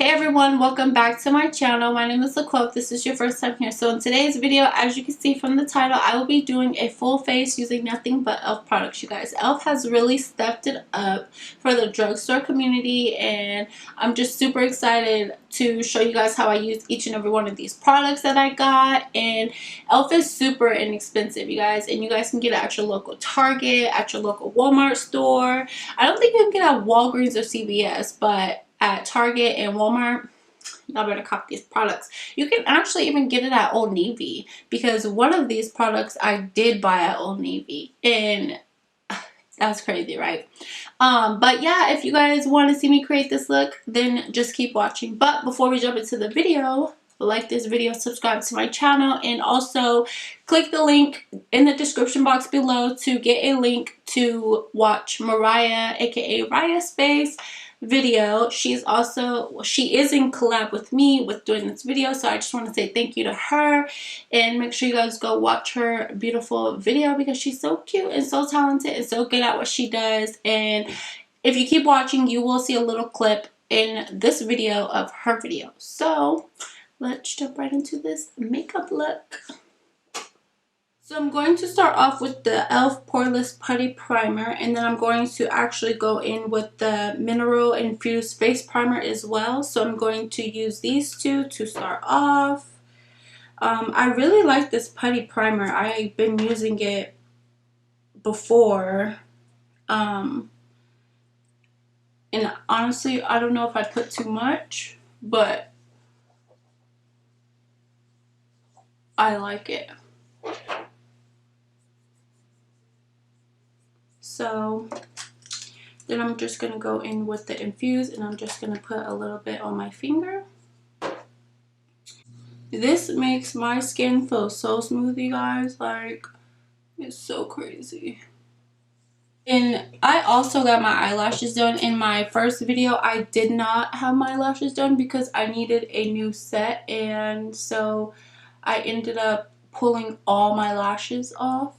Hey everyone, welcome back to my channel. My name is Laquelle. If this is your first time here. So in today's video, as you can see from the title, I will be doing a full face using nothing but e.l.f. products, you guys. e.l.f. has really stepped it up for the drugstore community, and I'm just super excited to show you guys how I use each and every one of these products that I got. And e.l.f. is super inexpensive, you guys, and you guys can get it at your local Target, at your local Walmart store. I don't think you can get it at Walgreens or CVS, but at Target and Walmart, y'all better cop these products. You can actually even get it at Old Navy, because one of these products I did buy at Old Navy, and that's crazy, right? But yeah, if you guys want to see me create this look, then just keep watching. But before we jump into the video, like this video, subscribe to my channel, and also click the link in the description box below to get a link to watch MARIAH, aka Riahsspace video. She is in collab with me with doing this video, so I just want to say thank you to her, and make sure you guys go watch her beautiful video, because she's so cute and so talented and so good at what she does. And if you keep watching, you will see a little clip in this video of her video. So let's jump right into this makeup look. So I'm going to start off with the e.l.f. Poreless Putty Primer, and then I'm going to actually go in with the Mineral Infused Face Primer as well. So I'm going to use these two to start off. I really like this putty primer. I've been using it before. And honestly, I don't know if I put too much, but I like it. So then I'm just going to go in with the Infuse, and I'm just going to put a little bit on my finger. This makes my skin feel so smooth, you guys. Like, it's so crazy. And I also got my eyelashes done. In my first video, I did not have my lashes done because I needed a new set, and so I ended up pulling all my lashes off,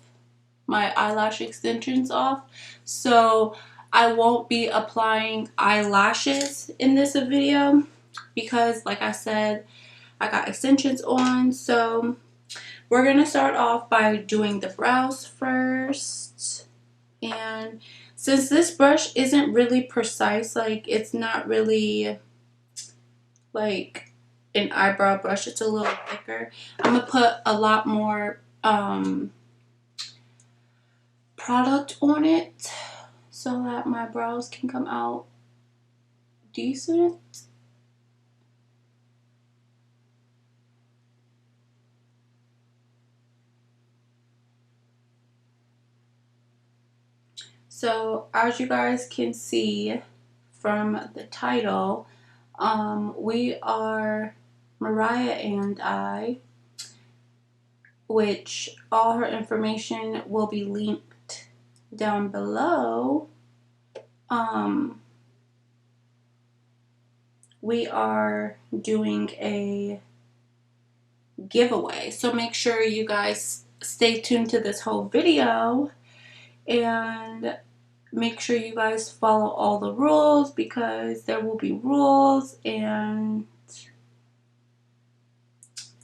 my eyelash extensions off. So I won't be applying eyelashes in this video because, like I said, I got extensions on. So we're gonna start off by doing the brows first. And since this brush isn't really precise, like it's not really like an eyebrow brush, it's a little thicker, I'm gonna put a lot more product on it so that my brows can come out decent. So as you guys can see from the title, we are Mariah and I, which all her information will be linked down below. We are doing a giveaway, so make sure you guys stay tuned to this whole video, and make sure you guys follow all the rules, because there will be rules, and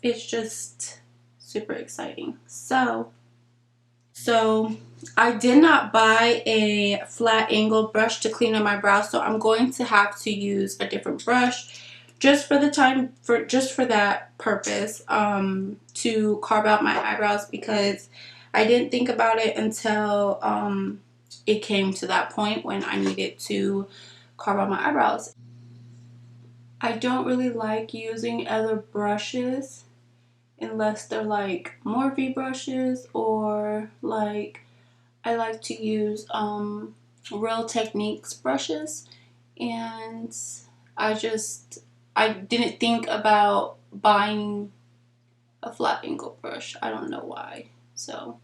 it's just super exciting. So I did not buy a flat angle brush to clean up my brows, so I'm going to have to use a different brush just for that purpose, to carve out my eyebrows, because I didn't think about it until it came to that point when I needed to carve out my eyebrows. I don't really like using other brushes unless they're like Morphe brushes, or like I like to use Real Techniques brushes, and I didn't think about buying a flat angle brush. I don't know why. So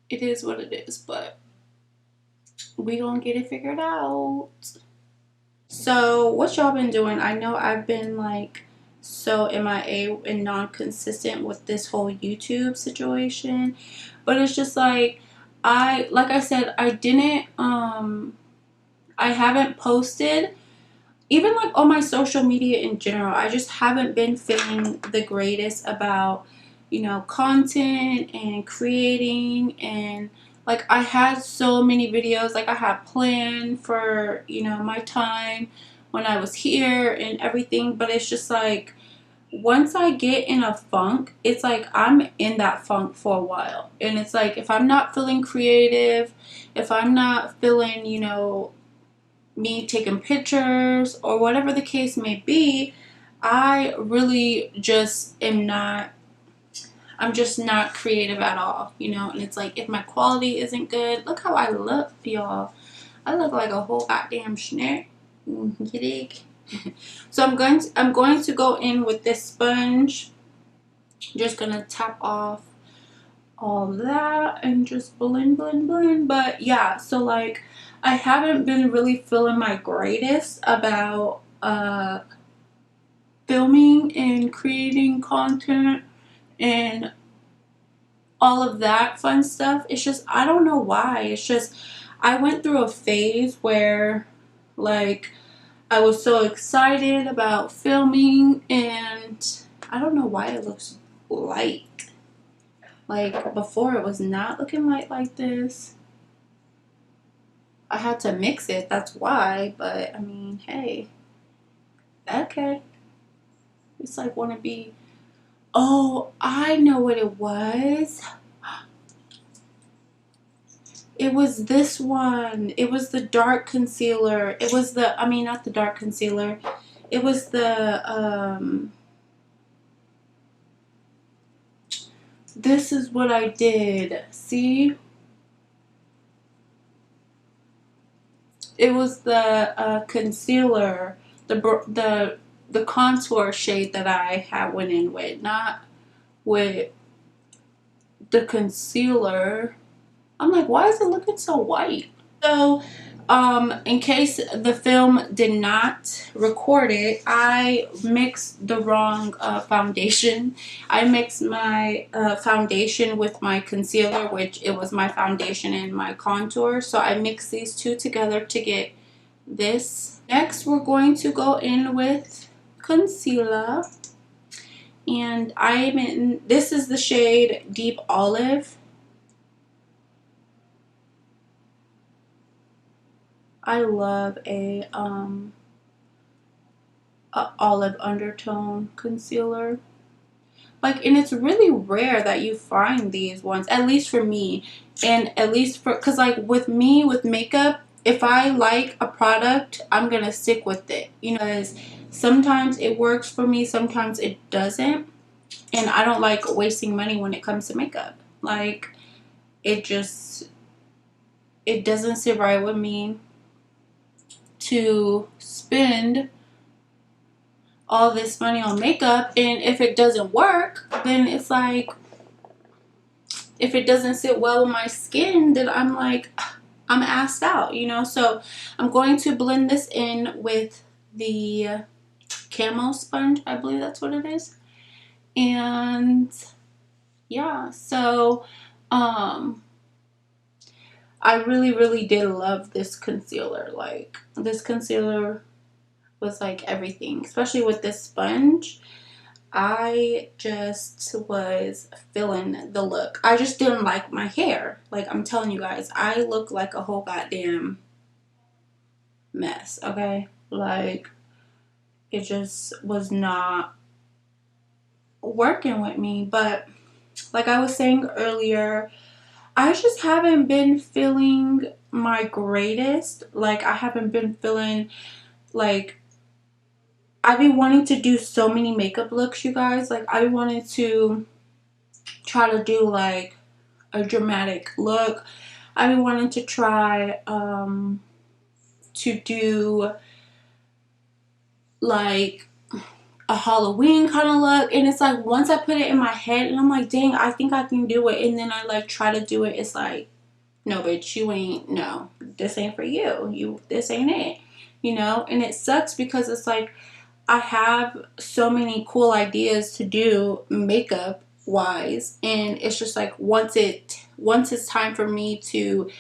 it is what it is, but we gonna get it figured out. So what y'all been doing? I know I've been like so MIA and non-consistent with this whole YouTube situation, but it's just like I said, I haven't posted even like on my social media in general, I just haven't been feeling the greatest about, you know, content and creating. And like I had so many videos like I had planned for, you know, my time when I was here and everything, but it's just like once I get in a funk, it's like I'm in that funk for a while. And it's like if I'm not feeling creative, if I'm not feeling, you know, me taking pictures or whatever the case may be, I really just am not, I'm just not creative at all, you know. And it's like if my quality isn't good, look how I look, y'all. I look like a whole goddamn snack. You dig? So I'm going to go in with this sponge. Just gonna tap off all that and just blend, blend, blend. But yeah, so like I haven't been really feeling my greatest about filming and creating content and all of that fun stuff. It's just, I don't know why. It's just I went through a phase where like I was so excited about filming, and I don't know why it looks light. Like before it was not looking light like this. I had to mix it, that's why. But I mean, hey, okay. It's like wanna be, oh, I know what it was. It was this one. It was the dark concealer. It was the, I mean, not the dark concealer. It was the, this is what I did. See? It was the concealer, the contour shade that I had went in with, not with the concealer. I'm like, why is it looking so white? So, in case the film did not record it, I mixed the wrong foundation. I mixed my foundation with my concealer, which it was my foundation and my contour. So I mixed these two together to get this. Next, we're going to go in with concealer. And I'm in, this is the shade Deep Olive. I love a olive undertone concealer. Like, and it's really rare that you find these ones, at least for me. And at least for, because like with me, with makeup, if I like a product, I'm gonna stick with it, you know, because sometimes it works for me, sometimes it doesn't. And I don't like wasting money when it comes to makeup. Like, it just, it doesn't sit right with me to spend all this money on makeup, and if it doesn't work, then it's like, if it doesn't sit well with my skin, then I'm like, I'm assed out, you know. So I'm going to blend this in with the camo sponge, I believe that's what it is. And yeah, so I really did love this concealer. Like, this concealer was like everything, especially with this sponge. I just was feeling the look. I just didn't like my hair. Like, I'm telling you guys, I look like a whole goddamn mess, okay? Like, it just was not working with me. But like I was saying earlier, I just haven't been feeling my greatest. Like, I haven't been feeling like, I've been wanting to do so many makeup looks, you guys. Like, I wanted to try to do like a dramatic look. I've been wanting to try to do like a Halloween kind of look. And it's like, once I put it in my head and I'm like, dang, I think I can do it. And then I like try to do it. It's like, no, bitch, you ain't, no, this ain't for you. This ain't it, you know? And it sucks because it's like, I have so many cool ideas to do makeup wise, and it's just like once it's time for me to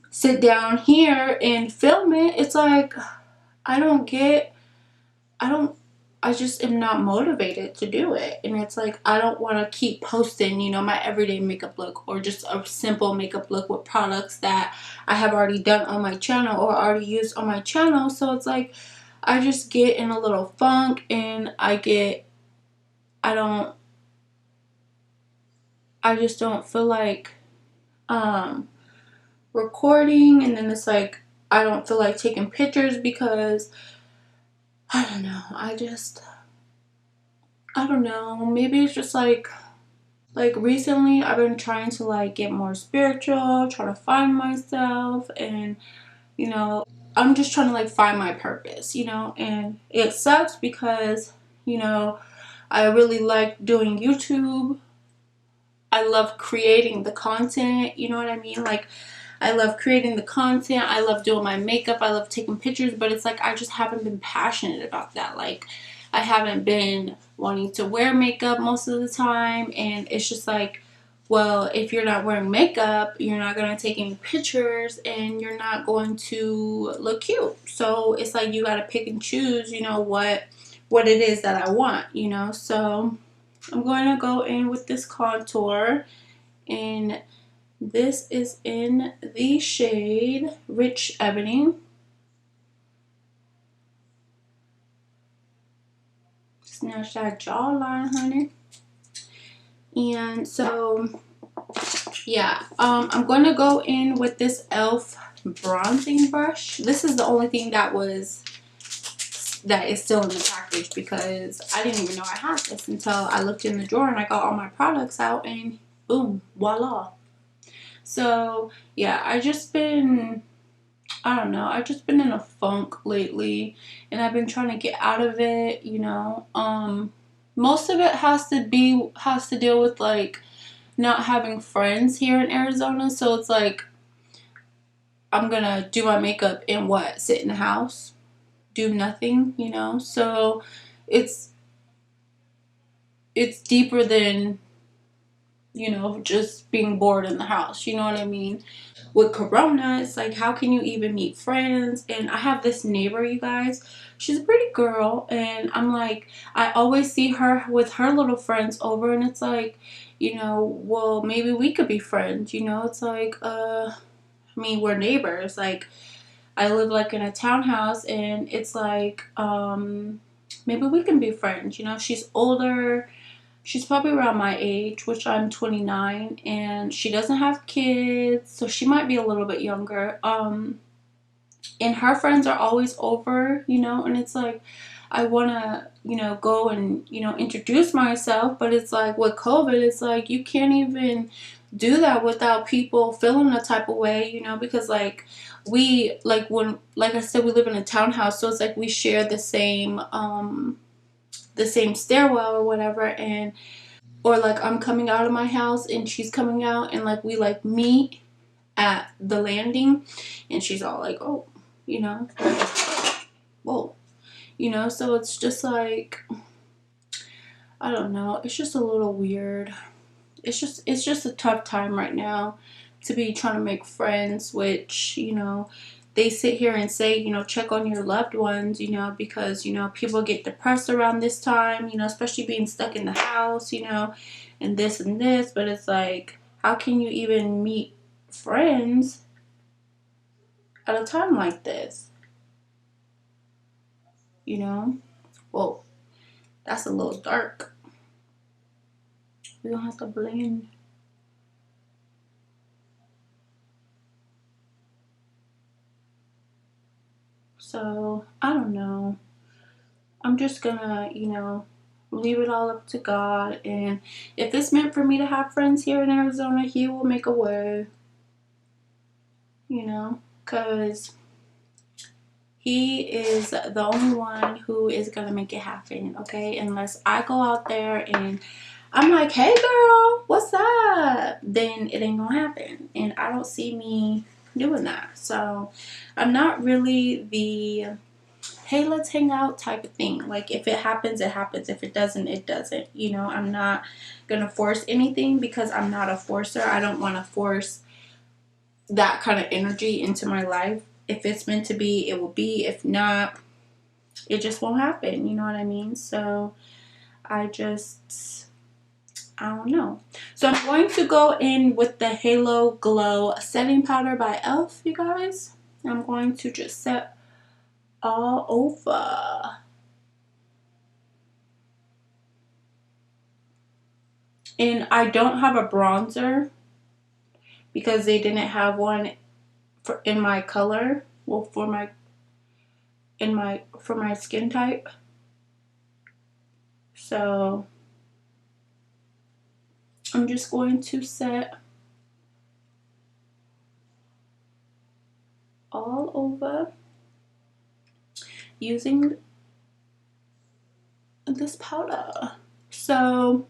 sit down here and film it, it's like I don't get I just am not motivated to do it. And it's like, I don't want to keep posting, you know, my everyday makeup look or just a simple makeup look with products that I have already done on my channel or already used on my channel. So it's like, I just get in a little funk, and I just don't feel like recording. And then it's like, I don't feel like taking pictures because I don't know. I don't know. Maybe it's just like recently I've been trying to like get more spiritual, try to find myself, and you know, I'm just trying to like find my purpose, you know, and it sucks because, you know, I really like doing YouTube. I love creating the content, you know what I mean? Like, I love creating the content. I love doing my makeup. I love taking pictures, but it's like I just haven't been passionate about that. Like, I haven't been wanting to wear makeup most of the time, and it's just like, well, if you're not wearing makeup, you're not going to take any pictures, and you're not going to look cute. So it's like you got to pick and choose, you know, what it is that I want, you know. So I'm going to go in with this contour, and this is in the shade Rich Ebony. Snatch that jawline, honey. And so, yeah, I'm going to go in with this e.l.f. bronzing brush. This is the only thing that is still in the package, because I didn't even know I had this until I looked in the drawer and I got all my products out, and boom, voila. So yeah, I don't know, I've just been in a funk lately, and I've been trying to get out of it, you know. Most of it has to deal with like not having friends here in Arizona. So it's like, I'm gonna do my makeup and what? Sit in the house? Do nothing, you know? So it's deeper than, you know, just being bored in the house, you know what I mean? With Corona, it's like, how can you even meet friends? And I have this neighbor, you guys, she's a pretty girl, and I'm like, I always see her with her little friends over, and it's like, you know, well, maybe we could be friends, you know? It's like, I mean, we're neighbors. Like, I live like in a townhouse, and it's like, maybe we can be friends, you know? She's older. She's probably around my age, which I'm 29, and she doesn't have kids, so she might be a little bit younger. And her friends are always over, you know, and it's like, I want to, you know, go and, you know, introduce myself, but it's like with COVID, it's like you can't even do that without people feeling a type of way, you know, because like like I said, we live in a townhouse, so it's like we share the same stairwell or whatever, and or like I'm coming out of my house and she's coming out, and like we like meet at the landing, and she's all like, oh, you know, whoa, you know. So it's just like, I don't know, it's just a little weird. It's just a tough time right now to be trying to make friends, which, you know, they sit here and say, you know, check on your loved ones, you know, because, you know, people get depressed around this time, you know, especially being stuck in the house, you know, and this and this. But it's like, how can you even meet friends at a time like this, you know? Whoa, that's a little dark. We don't have to blend. So, I don't know. I'm just gonna, you know, leave it all up to God. And if it's meant for me to have friends here in Arizona, He will make a way, you know, because He is the only one who is gonna make it happen, okay? Unless I go out there and I'm like, hey girl, what's up? Then it ain't gonna happen. And I don't see me doing that. So I'm not really the hey, let's hang out type of thing. Like, if it happens, it happens. If it doesn't, it doesn't. You know, I'm not gonna force anything, because I'm not a forcer. I don't want to force that kind of energy into my life. If it's meant to be, it will be. If not, it just won't happen, you know what I mean? So I don't know. So I'm going to go in with the Halo Glow setting powder by e.l.f., you guys. I'm going to just set all over. And I don't have a bronzer because they didn't have one in my color. Well, for my skin type. So I'm just going to set all over using this powder. So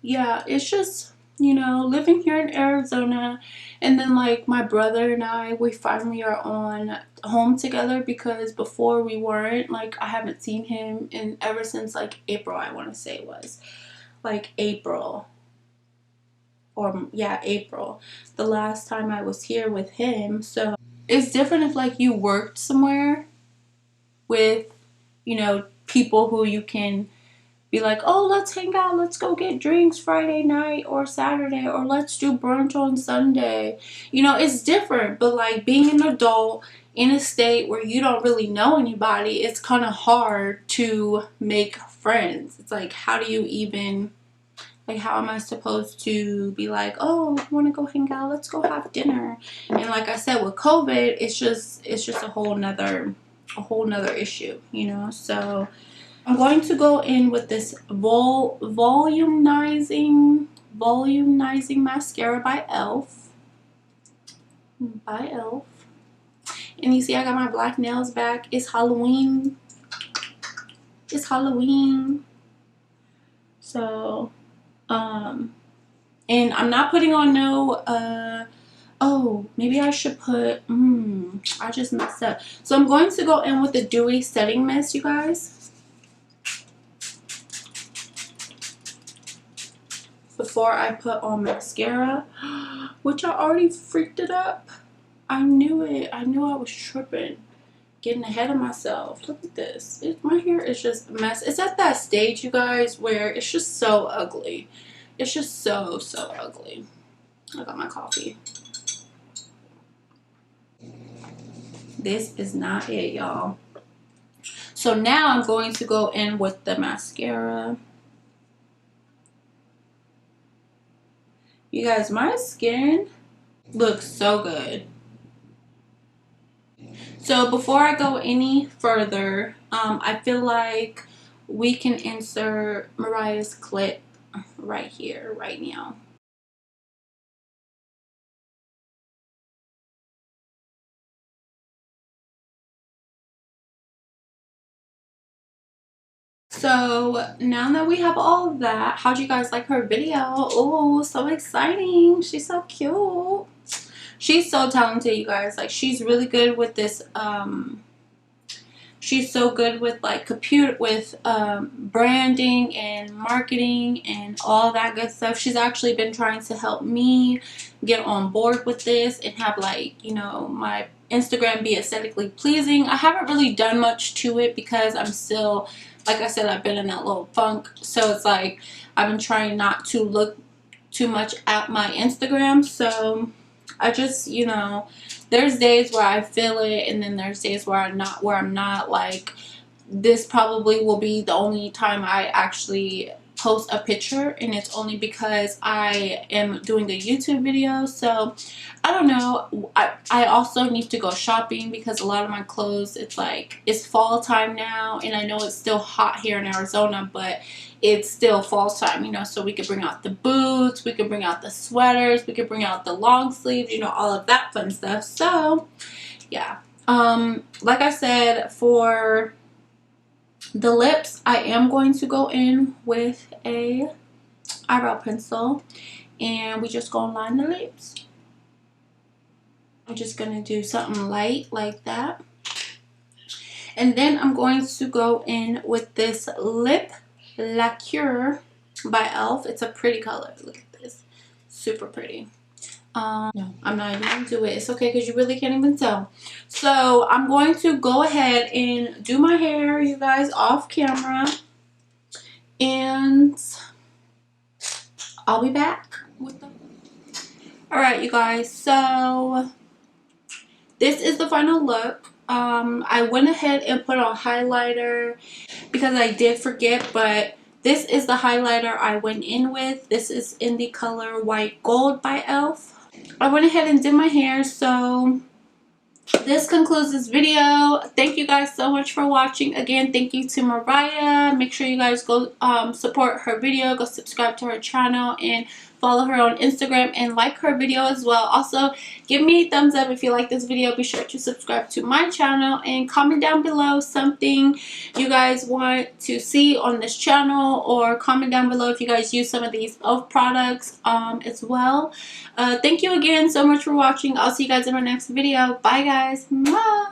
yeah, it's just, you know, living here in Arizona, and then like my brother and I, we finally are on home together, because before we weren't. Like, I haven't seen him in ever since like April, I want to say it was like April, or yeah, April, the last time I was here with him. So it's different if like you worked somewhere with, you know, people who you can be like, oh, let's hang out, let's go get drinks Friday night or Saturday, or let's do brunch on Sunday. You know, it's different. But like being an adult in a state where you don't really know anybody, it's kind of hard to make friends. It's like, how do you even, like, how am I supposed to be like, oh, you want to go hang out, let's go have dinner? And like I said, with COVID, it's just a whole nother issue, you know. So I'm going to go in with this volumizing mascara by e.l.f. And you see I got my black nails back. It's Halloween. So and I'm not putting on no oh, maybe I should put I just messed up. So I'm going to go in with the dewy setting mist, you guys, before I put on mascara, which I already freaked it up. I knew it. I knew I was tripping, getting ahead of myself. Look at this. My hair is just a mess. It's at that stage, you guys, where it's just so ugly. It's just so ugly. I got my coffee. This is not it, y'all. So now I'm going to go in with the mascara. You guys, my skin looks so good. So before I go any further, I feel like we can insert Mariah's clip right here, right now. So now that we have all of that, how'd you guys like her video? Oh, so exciting. She's so cute. She's so talented, you guys. Like, she's really good with this, she's so good with like branding and marketing and all that good stuff. She's actually been trying to help me get on board with this and have, like, you know, my Instagram be aesthetically pleasing. I haven't really done much to it because I'm still, like I said, I've been in that little funk. So it's like I've been trying not to look too much at my Instagram. So I just, you know, there's days where I feel it, and then there's days where I'm not. Like, this probably will be the only time I actually post a picture, and it's only because I am doing a YouTube video. So I don't know. I also need to go shopping because a lot of my clothes, it's like, it's fall time now, and I know it's still hot here in Arizona, but it's still fall time, you know. So we could bring out the boots, we could bring out the sweaters, we could bring out the long sleeves, you know, all of that fun stuff. So yeah, like I said, for the lips, I am going to go in with a eyebrow pencil, and we just gonna line the lips. I'm just gonna do something light like that, and then I'm going to go in with this lip Laquelle by e.l.f. It's a pretty color. Look at this, super pretty. No, I'm not even going to do it. It's okay because you really can't even tell. So I'm going to go ahead and do my hair, you guys, off camera. And I'll be back with them. Alright, you guys. So this is the final look. I went ahead and put on highlighter because I did forget, but this is the highlighter I went in with. This is in the color White Gold by e.l.f. I went ahead and did my hair, so this concludes this video. Thank you guys so much for watching. Again, thank you to Mariah. Make sure you guys go support her video, go subscribe to her channel, and follow her on Instagram and like her video as well. Also, give me a thumbs up if you like this video. Be sure to subscribe to my channel and comment down below something you guys want to see on this channel, or comment down below if you guys use some of these e.l.f. products as well. Thank you again so much for watching. I'll see you guys in my next video. Bye guys. Mwah!